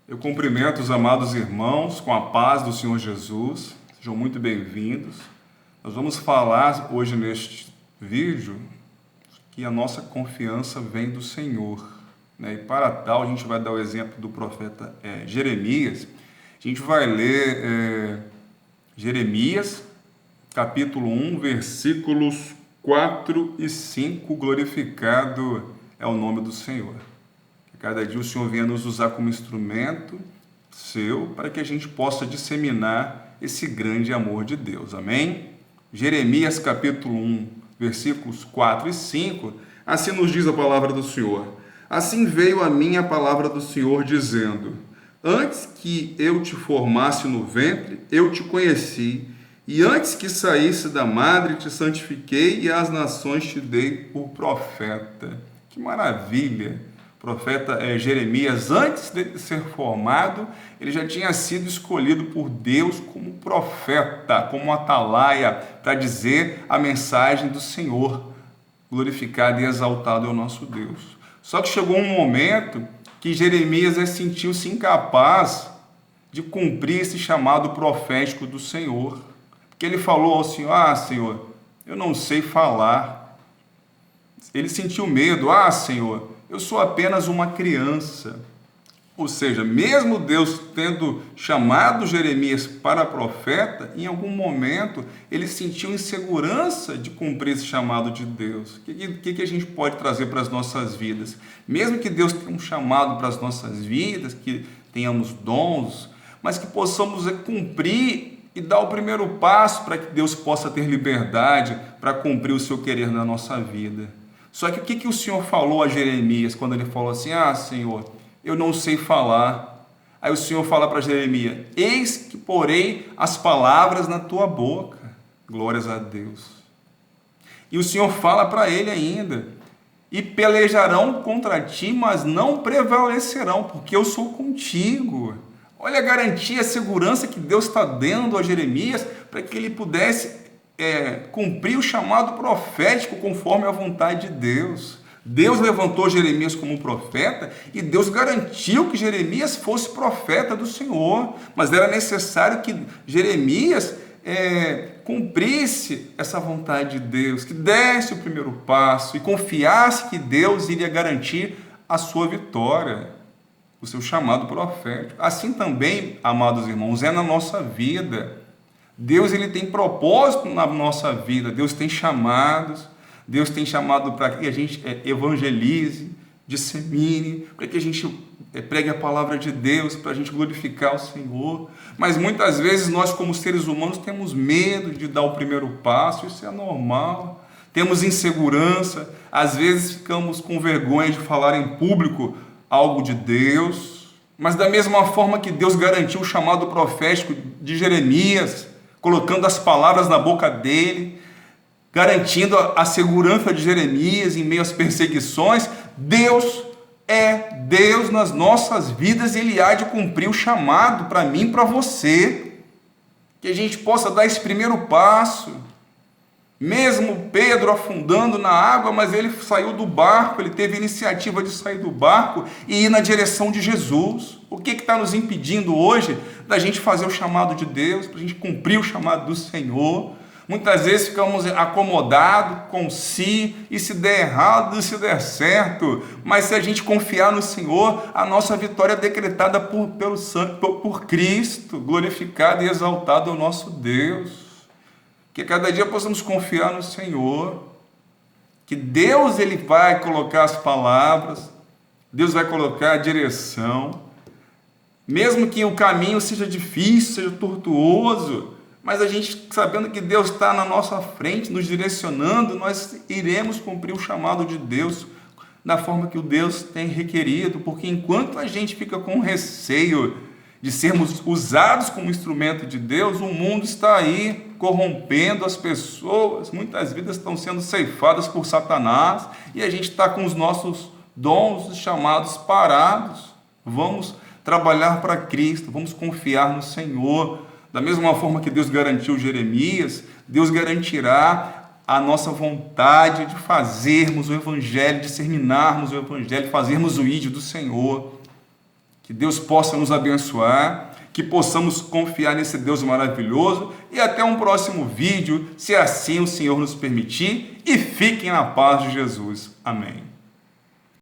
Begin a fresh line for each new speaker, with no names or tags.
Eu cumprimento os amados irmãos com a paz do Senhor Jesus. Sejam muito bem-vindos. Nós vamos falar hoje neste vídeo que a nossa confiança vem do Senhor, né? E para tal, a gente vai dar o exemplo do profeta Jeremias. A gente vai ler Jeremias, capítulo 1, versículos 4 e 5. Glorificado é o nome do Senhor. Cada dia o Senhor venha nos usar como instrumento seu para que a gente possa disseminar esse grande amor de Deus. Amém? Jeremias capítulo 1, versículos 4 e 5, assim nos diz a palavra do Senhor. Assim veio a mim a palavra do Senhor dizendo: antes que eu te formasse no ventre, eu te conheci, e antes que saísse da madre te santifiquei, e às nações te dei por profeta. Que maravilha! Profeta Jeremias, antes de ser formado, ele já tinha sido escolhido por Deus como profeta, como atalaia, para dizer a mensagem do Senhor. Glorificado e exaltado é o nosso Deus. Só que chegou um momento que Jeremias sentiu-se incapaz de cumprir esse chamado profético do Senhor. Porque ele falou ao Senhor: Senhor, eu não sei falar. Ele sentiu medo: Senhor, eu sou apenas uma criança. Ou seja, mesmo Deus tendo chamado Jeremias para profeta, em algum momento ele sentiu insegurança de cumprir esse chamado de Deus. O que a gente pode trazer para as nossas vidas? Mesmo que Deus tenha um chamado para as nossas vidas, que tenhamos dons, mas que possamos cumprir e dar o primeiro passo para que Deus possa ter liberdade para cumprir o seu querer na nossa vida. Só que o que o Senhor falou a Jeremias quando ele falou assim: Senhor, eu não sei falar. Aí o Senhor fala para Jeremias: eis que porei as palavras na tua boca. Glórias a Deus. E o Senhor fala para ele ainda: e pelejarão contra ti, mas não prevalecerão, porque eu sou contigo. Olha a garantia, a segurança que Deus está dando a Jeremias para que ele pudesse cumprir o chamado profético conforme a vontade de Deus. Deus levantou Jeremias como profeta e Deus garantiu que Jeremias fosse profeta do Senhor, mas era necessário que Jeremias cumprisse essa vontade de Deus, que desse o primeiro passo e confiasse que Deus iria garantir a sua vitória, o seu chamado profético. Assim também, amados irmãos, é na nossa vida. Deus ele tem propósito na nossa vida, Deus tem chamados, Deus tem chamado para que a gente evangelize, dissemine, para que a gente pregue a palavra de Deus, para a gente glorificar o Senhor. Mas muitas vezes nós, como seres humanos, temos medo de dar o primeiro passo, isso é normal. Temos insegurança, às vezes ficamos com vergonha de falar em público algo de Deus. Mas da mesma forma que Deus garantiu o chamado profético de Jeremias, colocando as palavras na boca dele, garantindo a segurança de Jeremias em meio às perseguições, Deus é Deus nas nossas vidas e Ele há de cumprir o chamado para mim e para você, que a gente possa dar esse primeiro passo. Mesmo Pedro afundando na água, mas ele saiu do barco, ele teve a iniciativa de sair do barco e ir na direção de Jesus. O que está nos impedindo hoje da gente fazer o chamado de Deus, para a gente cumprir o chamado do Senhor? Muitas vezes ficamos acomodados com si, e se der errado, e se der certo. Mas se a gente confiar no Senhor, a nossa vitória é decretada por Cristo, glorificado e exaltado é o nosso Deus. Que cada dia possamos confiar no Senhor, que Deus ele vai colocar as palavras, Deus vai colocar a direção, mesmo que o caminho seja difícil, seja tortuoso, mas a gente sabendo que Deus está na nossa frente, nos direcionando, nós iremos cumprir o chamado de Deus da forma que o Deus tem requerido, porque enquanto a gente fica com receio de sermos usados como instrumento de Deus, o mundo está aí corrompendo as pessoas, muitas vidas estão sendo ceifadas por Satanás e a gente está com os nossos dons chamados parados. Vamos trabalhar para Cristo, vamos confiar no Senhor. Da mesma forma que Deus garantiu Jeremias, Deus garantirá a nossa vontade de fazermos o Evangelho, disseminarmos o Evangelho, fazermos o ídolo do Senhor. Que Que Deus possa nos abençoar, que possamos confiar nesse Deus maravilhoso e até um próximo vídeo, se assim o Senhor nos permitir, e fiquem na paz de Jesus. Amém.